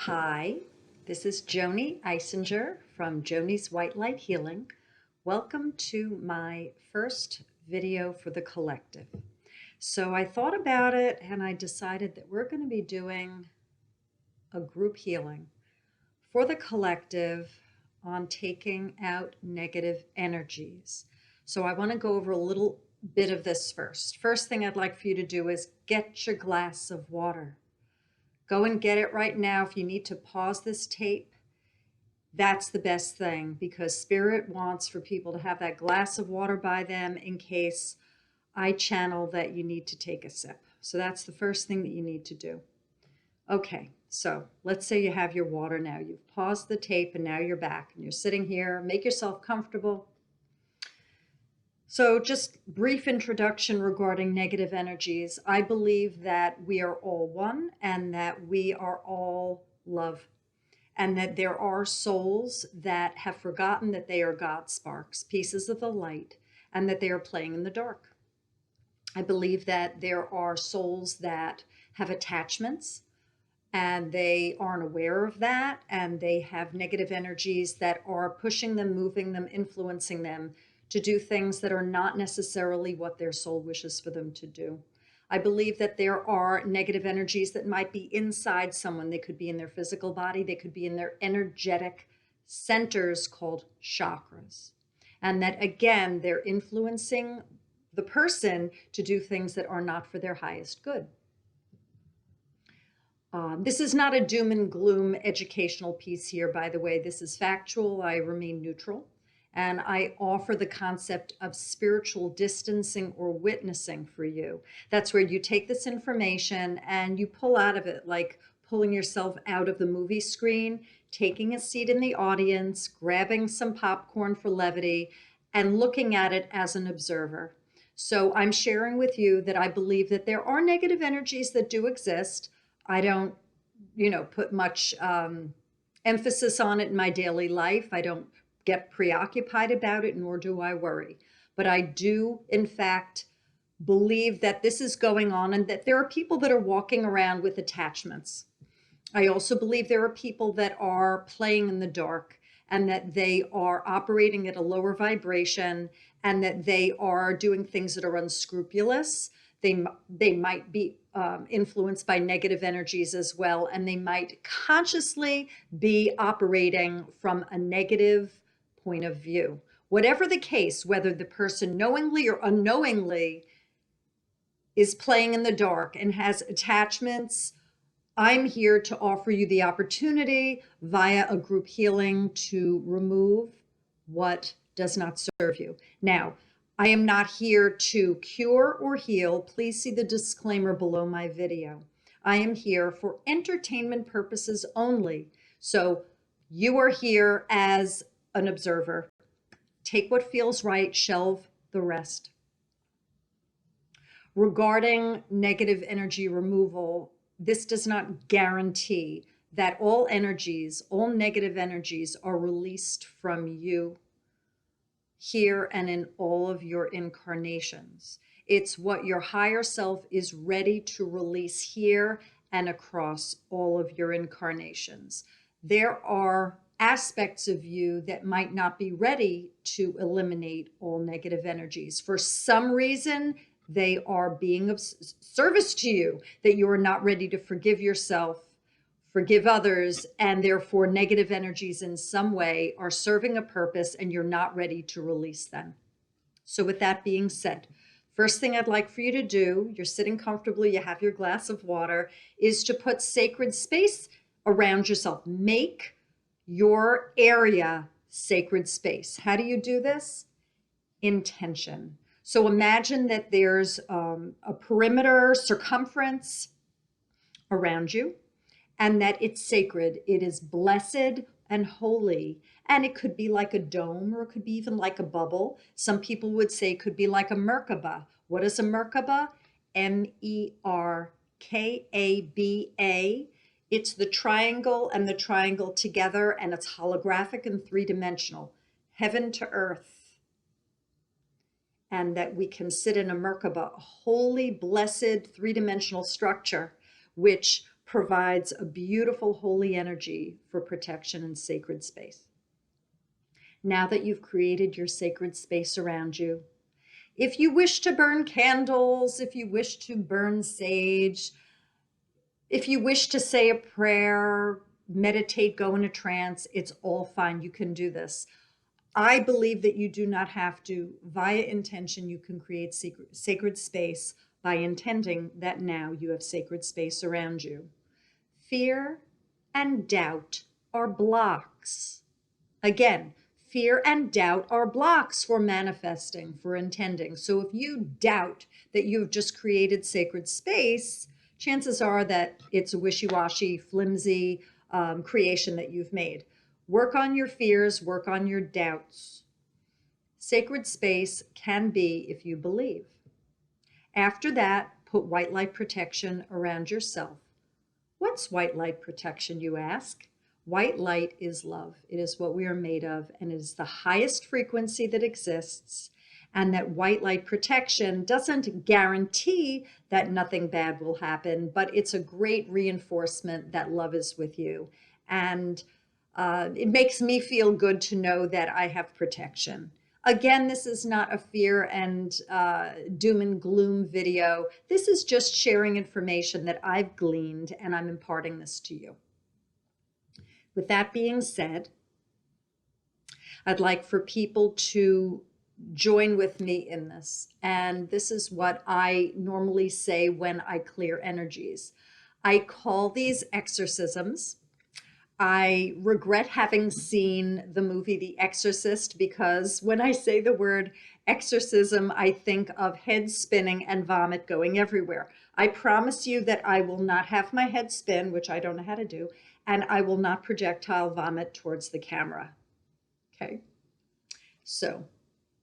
Hi, this is Joanie Eisinger from Joanie's White Light Healing. Welcome to my first video for the collective. So I thought about it and I decided that we're going to be doing a group healing for the collective on taking out negative energies. So I want to go over a little bit of this first. First thing I'd like for you to do is get your glass of water. Go and get it right now. If you need to pause this tape, that's the best thing, because Spirit wants for people to have that glass of water by them in case I channel that you need to take a sip. So that's the first thing that you need to do. Okay, so let's say you have your water now. You've paused the tape and now you're back and you're sitting here. Make yourself comfortable. So just brief introduction regarding negative energies. I believe that we are all one and that we are all love, and that there are souls that have forgotten that they are God sparks, pieces of the light, and that they are playing in the dark. I believe that there are souls that have attachments and they aren't aware of that, and they have negative energies that are pushing them, moving them, influencing them to do things that are not necessarily what their soul wishes for them to do. I believe that there are negative energies that might be inside someone. They could be in their physical body. They could be in their energetic centers called chakras. And that, again, they're influencing the person to do things that are not for their highest good. This is not a doom and gloom educational piece here, by the way. This is factual. I remain neutral. And I offer the concept of spiritual distancing or witnessing for you. That's where you take this information and you pull out of it, like pulling yourself out of the movie screen, taking a seat in the audience, grabbing some popcorn for levity, and looking at it as an observer. So I'm sharing with you that I believe that there are negative energies that do exist. I don't, put much emphasis on it in my daily life. I don't get preoccupied about it, nor do I worry. But I do, in fact, believe that this is going on and that there are people that are walking around with attachments. I also believe there are people that are playing in the dark and that they are operating at a lower vibration and that they are doing things that are unscrupulous. They might be influenced by negative energies as well, and they might consciously be operating from a negative point of view. Whatever the case, whether the person knowingly or unknowingly is playing in the dark and has attachments, I'm here to offer you the opportunity via a group healing to remove what does not serve you. Now, I am not here to cure or heal. Please see the disclaimer below my video. I am here for entertainment purposes only. So you are here as an observer. Take what feels right, shelve the rest. Regarding negative energy removal, this does not guarantee that all energies, all negative energies are released from you here and in all of your incarnations. It's what your higher self is ready to release here and across all of your incarnations. There are aspects of you that might not be ready to eliminate all negative energies. For some reason, they are being of service to you, that you are not ready to forgive yourself, forgive others, and therefore negative energies in some way are serving a purpose and you're not ready to release them. So with that being said, first thing I'd like for you to do, you're sitting comfortably, you have your glass of water, is to put sacred space around yourself. Make your area sacred space. How do you do this? Intention. So imagine that there's a perimeter circumference around you, and that it's sacred. It is blessed and holy. And it could be like a dome, or it could be even like a bubble. Some people would say it could be like a Merkaba. What is a Merkaba? M-E-R-K-A-B-A. It's the triangle and the triangle together, and it's holographic and three-dimensional, heaven to earth. And that we can sit in a Merkaba, a holy, blessed, three-dimensional structure, which provides a beautiful holy energy for protection and sacred space. Now that you've created your sacred space around you, if you wish to burn candles, if you wish to burn sage, if you wish to say a prayer, meditate, go in a trance, it's all fine. You can do this. I believe that you do not have to. Via intention, you can create sacred space by intending that now you have sacred space around you. Fear and doubt are blocks. Again, fear and doubt are blocks for manifesting, for intending. So if you doubt that you've just created sacred space, chances are that it's a wishy-washy, flimsy creation that you've made. Work on your fears, work on your doubts. Sacred space can be if you believe. After that, put white light protection around yourself. What's white light protection, you ask? White light is love. It is what we are made of, and it is the highest frequency that exists. And that white light protection doesn't guarantee that nothing bad will happen, but it's a great reinforcement that love is with you. And it makes me feel good to know that I have protection. Again, this is not a fear and doom and gloom video. This is just sharing information that I've gleaned, and I'm imparting this to you. With that being said, I'd like for people to join with me in this. And this is what I normally say when I clear energies. I call these exorcisms. I regret having seen the movie The Exorcist, because when I say the word exorcism, I think of head spinning and vomit going everywhere. I promise you that I will not have my head spin, which I don't know how to do, and I will not projectile vomit towards the camera. Okay, so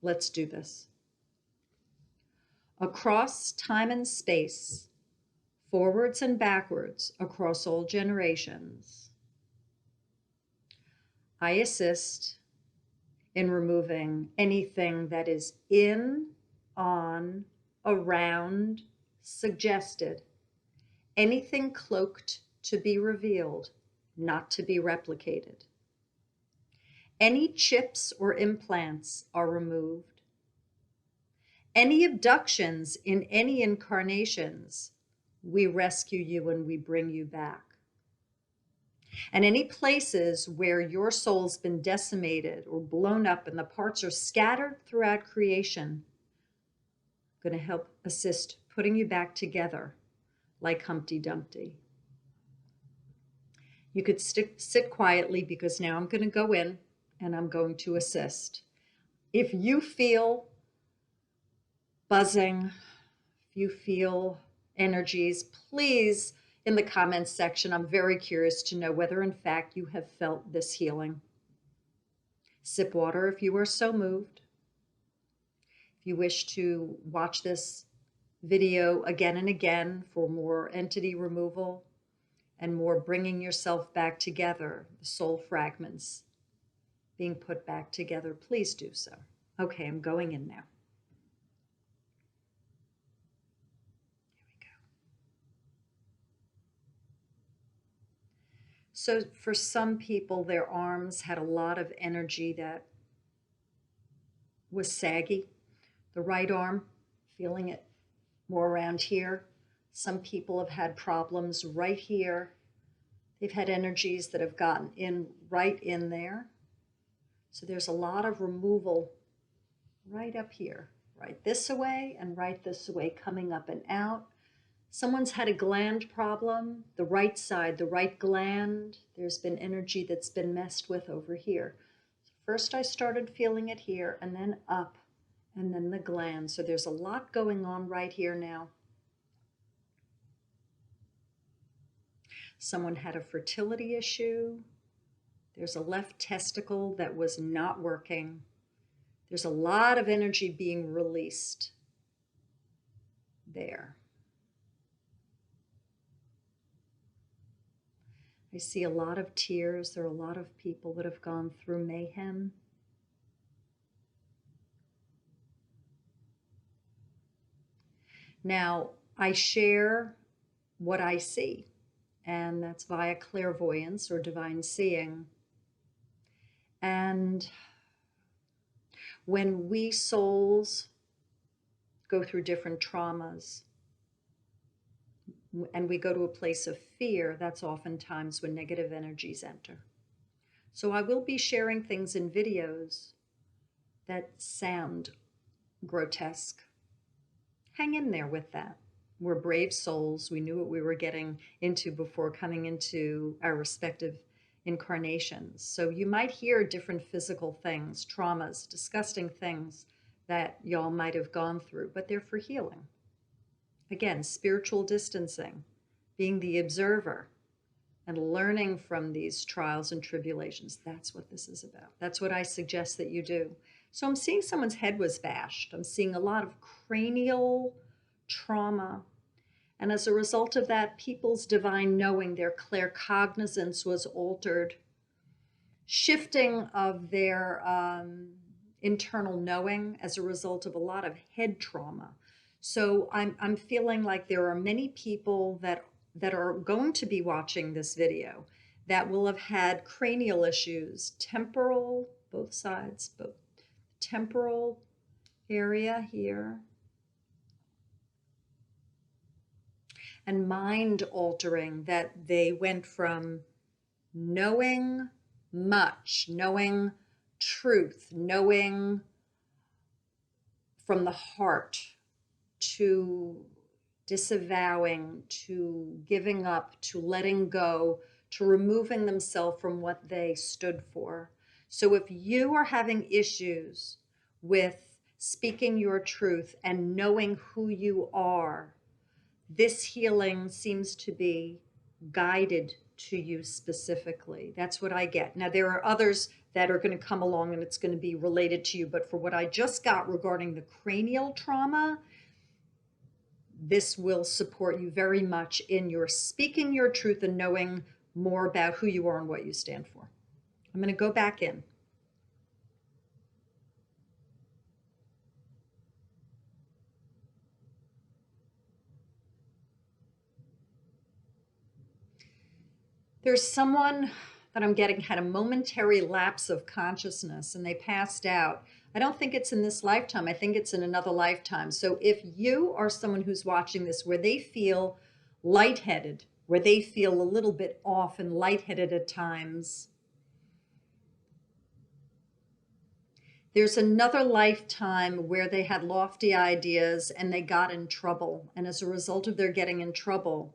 let's do this. Across time and space, forwards and backwards, across all generations, I assist in removing anything that is in, on, around, suggested, anything cloaked to be revealed, not to be replicated. Any chips or implants are removed. Any abductions in any incarnations, we rescue you and we bring you back. And any places where your soul's been decimated or blown up and the parts are scattered throughout creation, I'm going to help assist putting you back together like Humpty Dumpty. You could sit quietly, because now I'm going to go in and I'm going to assist. If you feel buzzing, if you feel energies, please, in the comments section, I'm very curious to know whether in fact you have felt this healing. Sip water if you are so moved. If you wish to watch this video again and again for more entity removal and more bringing yourself back together, the soul fragments being put back together, please do so. Okay, I'm going in now. So for some people, their arms had a lot of energy that was saggy. The right arm, feeling it more around here. Some people have had problems right here. They've had energies that have gotten in right in there. So there's a lot of removal right up here, right this away and right this away, coming up and out. Someone's had a gland problem, the right side, the right gland. There's been energy that's been messed with over here. First I started feeling it here, and then up, and then the gland. So there's a lot going on right here now. Someone had a fertility issue. There's a left testicle that was not working. There's a lot of energy being released there. I see a lot of tears. There are a lot of people that have gone through mayhem. Now, I share what I see. and that's via clairvoyance or divine seeing. And when we souls go through different traumas and we go to a place of fear, that's oftentimes when negative energies enter. So I will be sharing things in videos that sound grotesque. Hang in there with that. We're brave souls. We knew what we were getting into before coming into our respective incarnations. So you might hear different physical things, traumas, disgusting things that y'all might have gone through, but they're for healing. Again, spiritual distancing, being the observer and learning from these trials and tribulations. That's what this is about. That's what I suggest that you do. So I'm seeing someone's head was bashed. I'm seeing a lot of cranial trauma. And as a result of that, people's divine knowing, their claircognizance was altered, shifting of their internal knowing as a result of a lot of head trauma. So I'm feeling like there are many people that are going to be watching this video that will have had cranial issues, temporal, both sides, both temporal area here, and mind altering, that they went from knowing much, knowing truth, knowing from the heart, to disavowing, to giving up, to letting go, to removing themselves from what they stood for. So if you are having issues with speaking your truth and knowing who you are, this healing seems to be guided to you specifically. That's what I get. Now, there are others that are going to come along and it's going to be related to you. But for what I just got regarding the cranial trauma, this will support you very much in your speaking your truth and knowing more about who you are and what you stand for. I'm going to go back in. There's someone that I'm getting had a momentary lapse of consciousness and they passed out. I don't think it's in this lifetime. I think it's in another lifetime. So if you are someone who's watching this where they feel lightheaded, where they feel a little bit off and lightheaded at times, there's another lifetime where they had lofty ideas and they got in trouble. And as a result of their getting in trouble,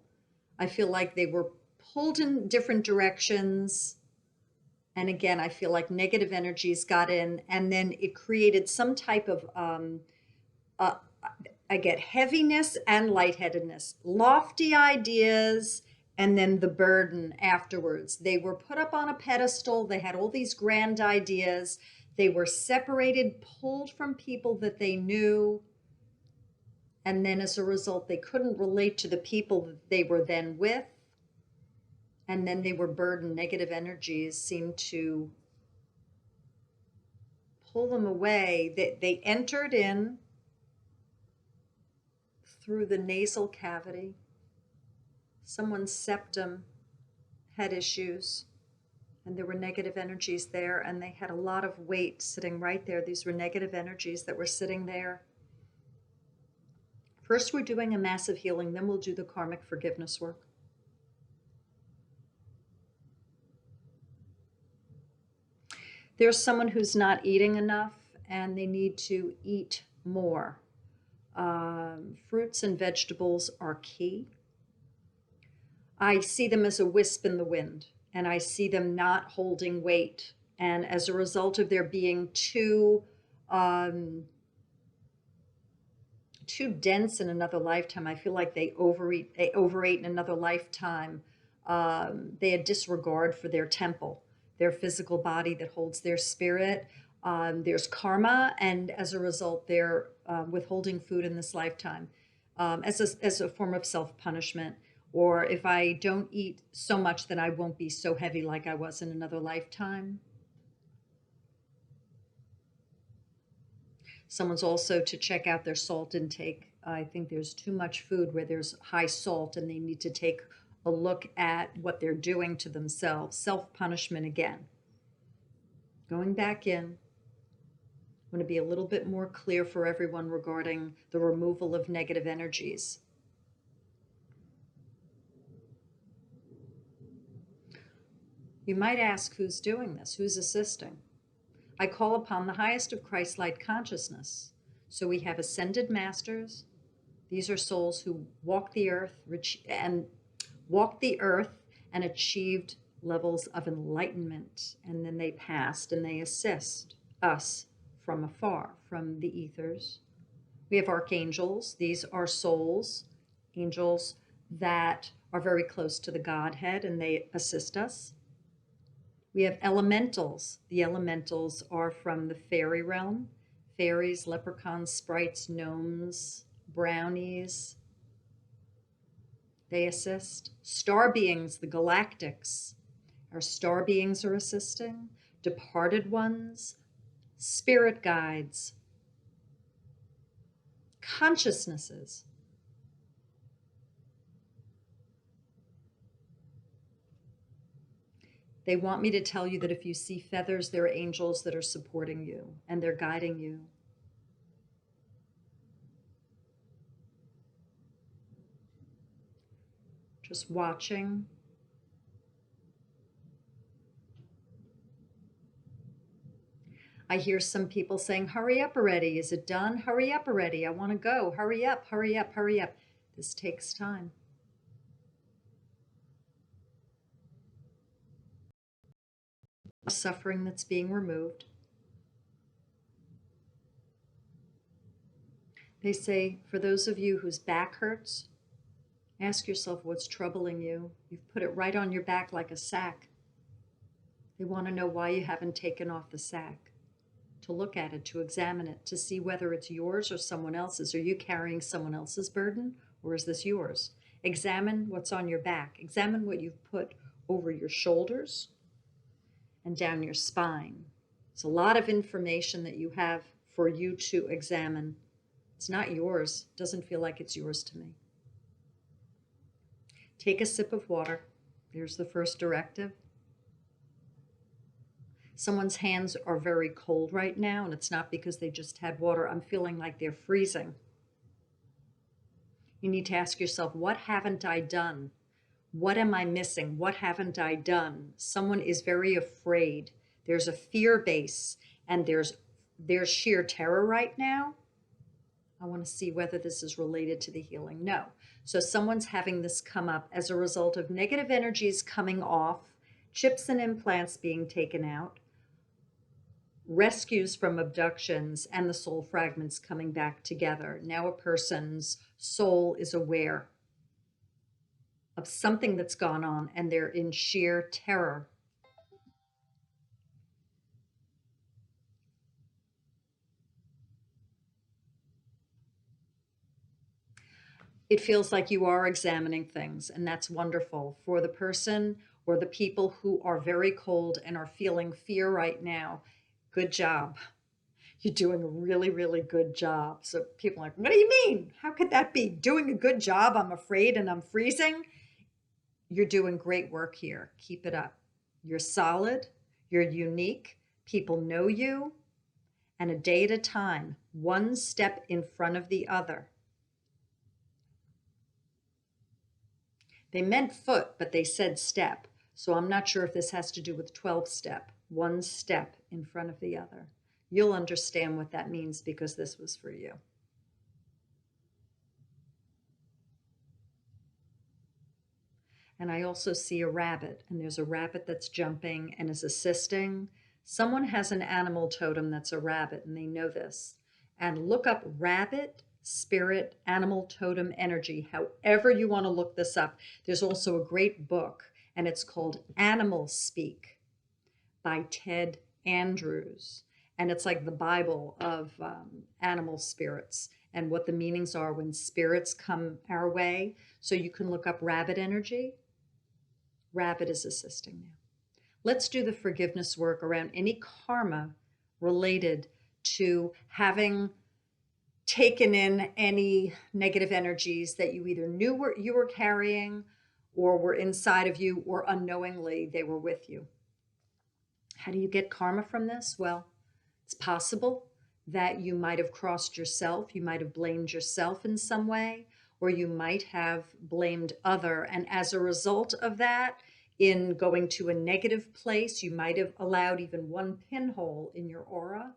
I feel like they were pulled in different directions. And again, I feel like negative energies got in, and then it created some type of, I get heaviness and lightheadedness, lofty ideas, and then the burden afterwards. They were put up on a pedestal. They had all these grand ideas. They were separated, pulled from people that they knew. And then as a result, they couldn't relate to the people that they were then with. And then they were burdened. Negative energies seemed to pull them away. They entered in through the nasal cavity. Someone's septum had issues, and there were negative energies there, and they had a lot of weight sitting right there. These were negative energies that were sitting there. First, we're doing a massive healing, then we'll do the karmic forgiveness work. There's someone who's not eating enough and they need to eat more. Fruits and vegetables are key. I see them as a wisp in the wind, and I see them not holding weight. And as a result of their being too dense in another lifetime, I feel like they overate in another lifetime. They had disregard for their temple, their physical body that holds their spirit. There's karma, and as a result, they're withholding food in this lifetime as a form of self-punishment. Or if I don't eat so much, then I won't be so heavy like I was in another lifetime. Someone's also to check out their salt intake. I think there's too much food where there's high salt and they need to take a look at what they're doing to themselves. Self-punishment again. Going back in. I want to be a little bit more clear for everyone regarding the removal of negative energies. You might ask, who's doing this? Who's assisting? I call upon the highest of Christ-light consciousness. So we have ascended masters. These are souls who walk the earth and achieved levels of enlightenment. And then they passed and they assist us from afar, from the ethers. We have archangels. These are souls, angels that are very close to the Godhead, and they assist us. We have elementals. The elementals are from the fairy realm. Fairies, leprechauns, sprites, gnomes, brownies. They assist. Star beings, the galactics. Our star beings are assisting. Departed ones, spirit guides, consciousnesses. They want me to tell you that if you see feathers, they're angels that are supporting you and they're guiding you. Just watching. I hear some people saying, hurry up already. Is it done? Hurry up already. I want to go. Hurry up, hurry up, hurry up. This takes time. Suffering that's being removed. They say, for those of you whose back hurts, ask yourself what's troubling you. You've put it right on your back like a sack. They want to know why you haven't taken off the sack. To look at it, to examine it, to see whether it's yours or someone else's. Are you carrying someone else's burden, or is this yours? Examine what's on your back. Examine what you've put over your shoulders and down your spine. It's a lot of information that you have for you to examine. It's not yours. It doesn't feel like it's yours to me. Take a sip of water. There's the first directive. Someone's hands are very cold right now, and it's not because they just had water. I'm feeling like they're freezing. You need to ask yourself, what haven't I done? What am I missing? What haven't I done? Someone is very afraid. There's a fear base, and there's sheer terror right now. I want to see whether this is related to the healing. No. So someone's having this come up as a result of negative energies coming off, chips and implants being taken out, rescues from abductions, and the soul fragments coming back together. Now a person's soul is aware of something that's gone on, and they're in sheer terror. It feels like you are examining things, and that's wonderful. For the person or the people who are very cold and are feeling fear right now, good job. You're doing a really, really good job. So people are like, what do you mean? How could that be? Doing a good job? I'm afraid and I'm freezing. You're doing great work here. Keep it up. You're solid. You're unique. People know you. And a day at a time, one step in front of the other. They meant foot, but they said step. So I'm not sure if this has to do with 12-step. One step in front of the other. You'll understand what that means because this was for you. And I also see a rabbit, and there's a rabbit that's jumping and is assisting. Someone has an animal totem that's a rabbit, and they know this. And look up rabbit, spirit, animal totem energy, however you want to look this up. There's also a great book, and it's called Animal Speak by Ted Andrews. And it's like the Bible of animal spirits and what the meanings are when spirits come our way. So you can look up rabbit energy. Rabbit is assisting now. Let's do the forgiveness work around any karma related to having taken in any negative energies that you either knew you were carrying or were inside of you, or unknowingly they were with you. How do you get karma from this? Well, it's possible that you might have crossed yourself, you might have blamed yourself in some way, or you might have blamed other. And as a result of that, in going to a negative place, you might have allowed even one pinhole in your aura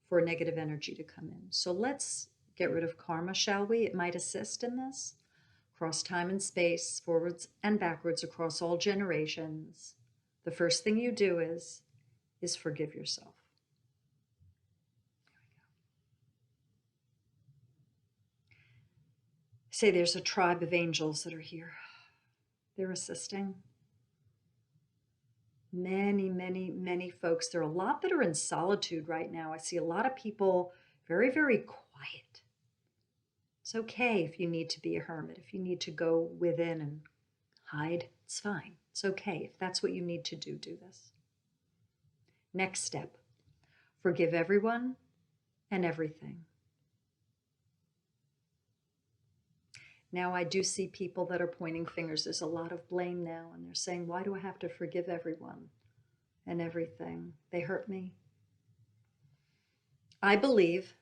for negative energy to come in. So let's get rid of karma, shall we? It might assist in this. Cross time and space, forwards and backwards across all generations. The first thing you do is forgive yourself. Say there's a tribe of angels that are here. They're assisting. Many, many, many folks. There are a lot that are in solitude right now. I see a lot of people very, very quiet. It's okay if you need to be a hermit, if you need to go within and hide, it's fine. It's okay. If that's what you need to do, do this. Next step, forgive everyone and everything. Now, I do see people that are pointing fingers. There's a lot of blame now, and they're saying, why do I have to forgive everyone and everything? They hurt me. I believe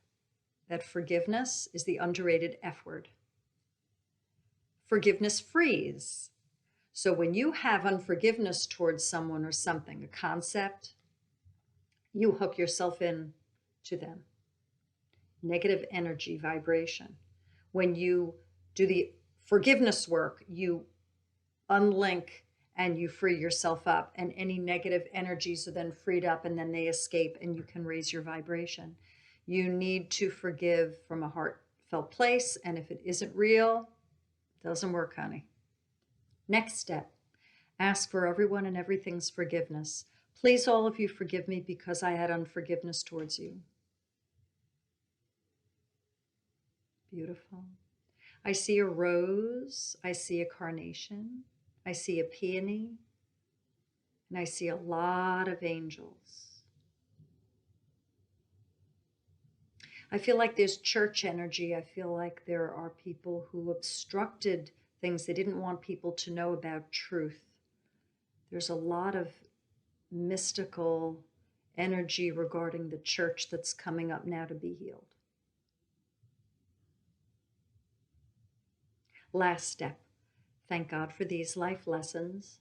that forgiveness is the underrated F word. Forgiveness frees. So when you have unforgiveness towards someone or something, a concept, you hook yourself in to them. Negative energy vibration. When you do the forgiveness work, you unlink and you free yourself up, and any negative energies are then freed up, and then they escape and you can raise your vibration. You need to forgive from a heartfelt place, and if it isn't real, it doesn't work, honey. Next step, ask for everyone and everything's forgiveness. Please, all of you, forgive me because I had unforgiveness towards you. Beautiful. I see a rose, I see a carnation, I see a peony, and I see a lot of angels. I feel like there's church energy. I feel like there are people who obstructed things. They didn't want people to know about truth. There's a lot of mystical energy regarding the church that's coming up now to be healed. Last step, thank God for these life lessons.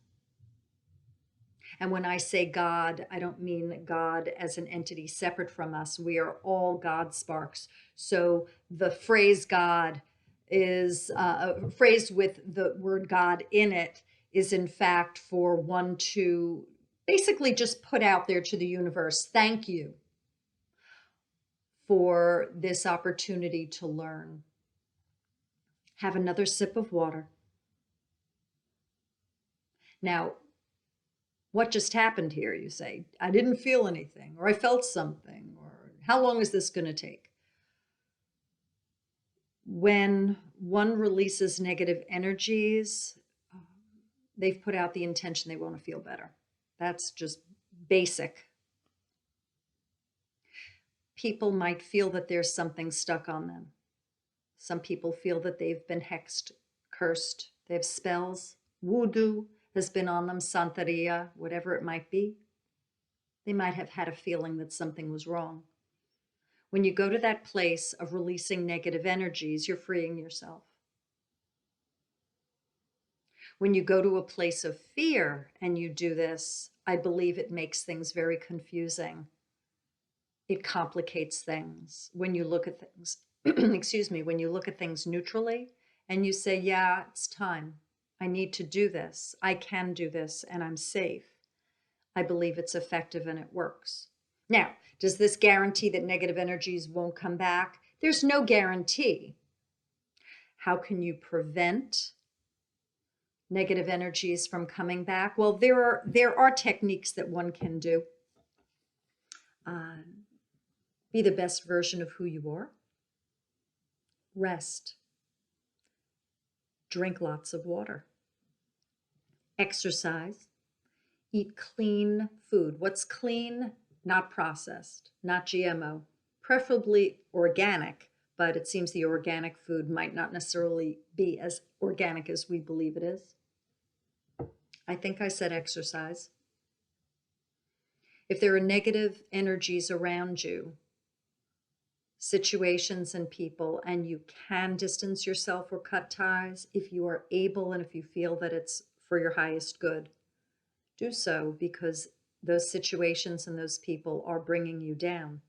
And when I say God, I don't mean God as an entity separate from us. We are all God sparks. So the phrase God is phrased with the word God in it is in fact for one to basically just put out there to the universe, thank you for this opportunity to learn. Have another sip of water. Now, what just happened here, you say? I didn't feel anything, or I felt something, or how long is this going to take? When one releases negative energies, they've put out the intention they want to feel better. That's just basic. People might feel that there's something stuck on them. Some people feel that they've been hexed, cursed. They have spells. Voodoo has been on them, Santeria, whatever it might be. They might have had a feeling that something was wrong. When you go to that place of releasing negative energies, you're freeing yourself. When you go to a place of fear and you do this, I believe it makes things very confusing. It complicates things. When you look at things, excuse me, when you look at things neutrally and you say, yeah, it's time. I need to do this. I can do this and I'm safe. I believe it's effective and it works. Now, does this guarantee that negative energies won't come back? There's no guarantee. How can you prevent negative energies from coming back? Well, there are techniques that one can do. Be the best version of who you are. Rest. Drink lots of water. Exercise. Eat clean food. What's clean? Not processed, not GMO, preferably organic, but it seems the organic food might not necessarily be as organic as we believe it is. I think I said exercise. If there are negative energies around you, situations and people, and you can distance yourself or cut ties, if you are able and if you feel that it's for your highest good, do so, because those situations and those people are bringing you down.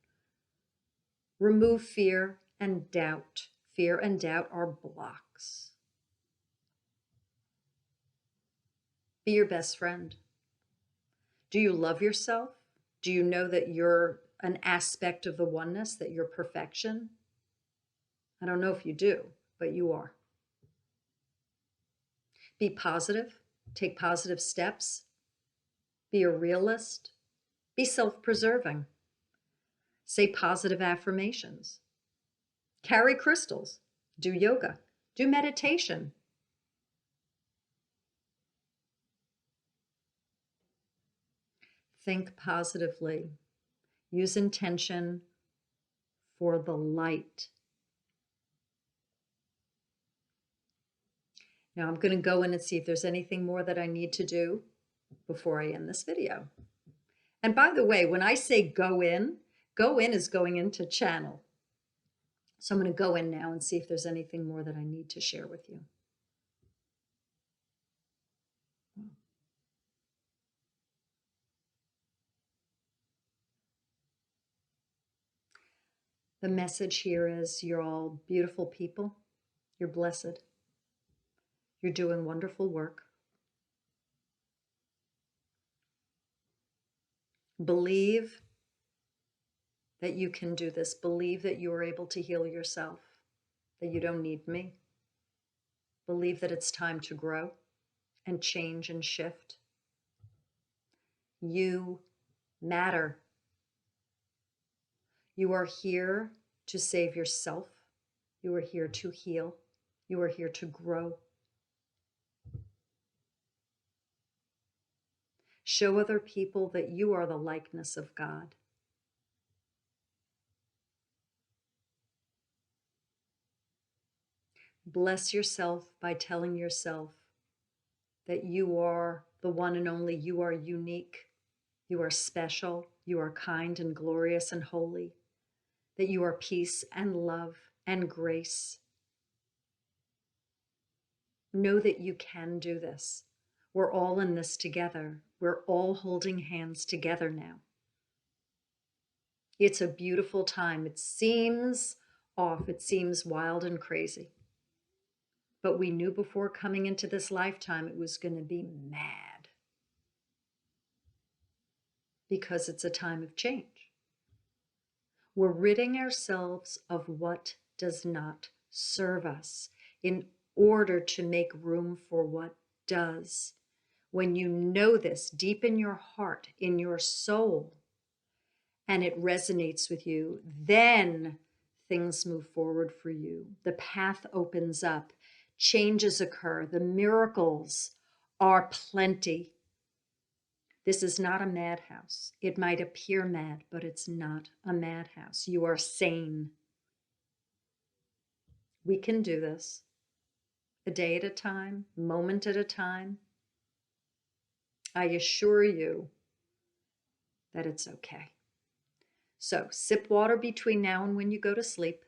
Remove fear and doubt. Fear and doubt are blocks. Be your best friend. Do you love yourself? Do you know that you're an aspect of the oneness, that you're perfection? I don't know if you do, but you are. Be positive. Take positive steps. Be a realist. Be self-preserving. Say positive affirmations. Carry crystals. Do yoga. Do meditation. Think positively. Use intention for the light. Now I'm going to go in and see if there's anything more that I need to do before I end this video. And by the way, when I say go in is going into channel. So I'm going to go in now and see if there's anything more that I need to share with you. The message here is you're all beautiful people. You're blessed. You're doing wonderful work. Believe that you can do this. Believe that you are able to heal yourself, that you don't need me. Believe that it's time to grow and change and shift. You matter. You are here to save yourself. You are here to heal. You are here to grow. Show other people that you are the likeness of God. Bless yourself by telling yourself that you are the one and only. You are unique. You are special. You are kind and glorious and holy. That you are peace and love and grace. Know that you can do this. We're all in this together. We're all holding hands together now. It's a beautiful time. It seems off. It seems wild and crazy. But we knew before coming into this lifetime it was going to be mad. Because it's a time of change. We're ridding ourselves of what does not serve us in order to make room for what does. When you know this deep in your heart, in your soul, and it resonates with you, then things move forward for you. The path opens up, changes occur, the miracles are plenty. This is not a madhouse. It might appear mad, but it's not a madhouse. You are sane. We can do this a day at a time, moment at a time. I assure you that it's okay. So sip water between now and when you go to sleep.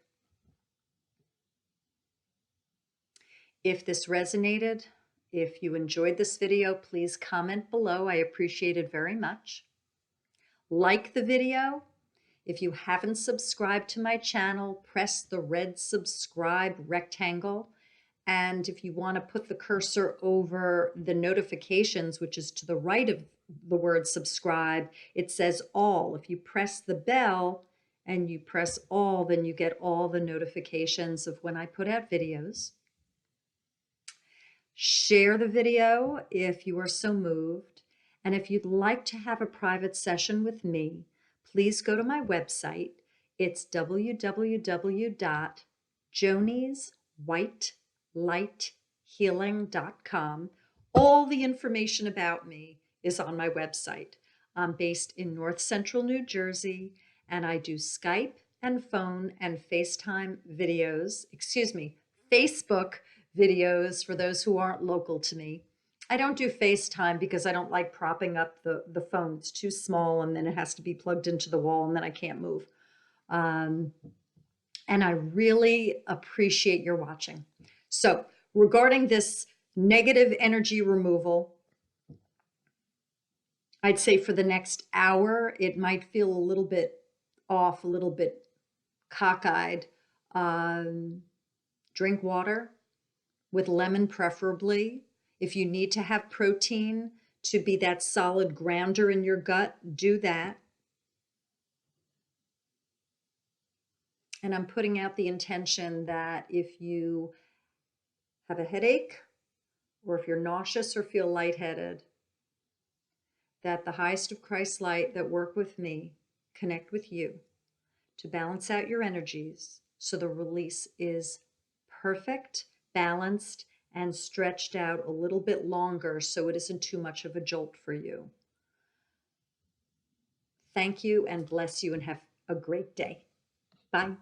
If this resonated, if you enjoyed this video, please comment below. I appreciate it very much. Like the video. If you haven't subscribed to my channel, press the red subscribe rectangle. And if you want to put the cursor over the notifications, which is to the right of the word subscribe, it says all. If you press the bell and you press all, then you get all the notifications of when I put out videos. Share the video if you are so moved. And if you'd like to have a private session with me, please go to my website. It's www.jonieswhitelighealing.com. All the information about me is on my website. I'm based in North Central New Jersey, and I do Skype and phone and FaceTime videos, Facebook videos for those who aren't local to me. I don't do FaceTime because I don't like propping up the phone. It's too small and then it has to be plugged into the wall and then I can't move. Um, and I really appreciate your watching. So regarding this negative energy removal, I'd say for the next hour, it might feel a little bit off, a little bit cockeyed. Um, Drink water with lemon preferably. If you need to have protein to be that solid grounder in your gut, do that. And I'm putting out the intention that if you have a headache or if you're nauseous or feel lightheaded, that the highest of Christ's light that work with me connect with you to balance out your energies so the release is perfect, balanced, and stretched out a little bit longer so it isn't too much of a jolt for you. Thank you and bless you and have a great day. Bye.